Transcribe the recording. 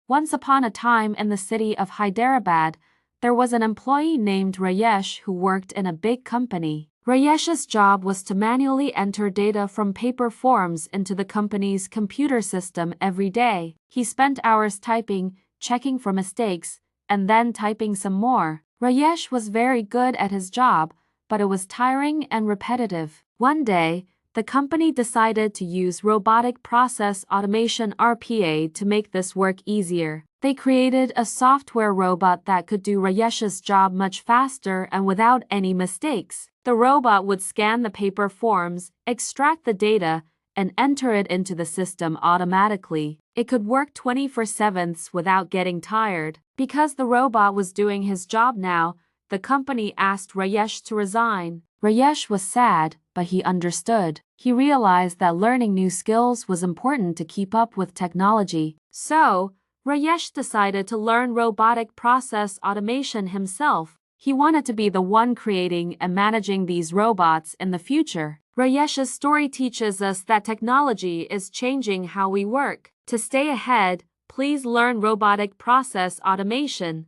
Once upon a time in the city of Hyderabad, there was an employee named Rajesh who worked in a big company. Rajesh's job was to manually enter data from paper forms into the company's computer system every day. He spent hours typing, checking for mistakes, and then typing some more. Rajesh was very good at his job, but it was tiring and repetitive. One day, the company decided to use Robotic Process Automation RPA to make this work easier. They created a software robot that could do Rajesh's job much faster and without any mistakes. The robot would scan the paper forms, extract the data, and enter it into the system automatically. It could work 24/7 without getting tired. Because the robot was doing his job now, the company asked Rajesh to resign. Rajesh was sad, but he understood. He realized that learning new skills was important to keep up with technology. So, Rajesh decided to learn robotic process automation himself. He wanted to be the one creating and managing these robots in the future. Rajesh's story teaches us that technology is changing how we work. To stay ahead, please learn robotic process automation.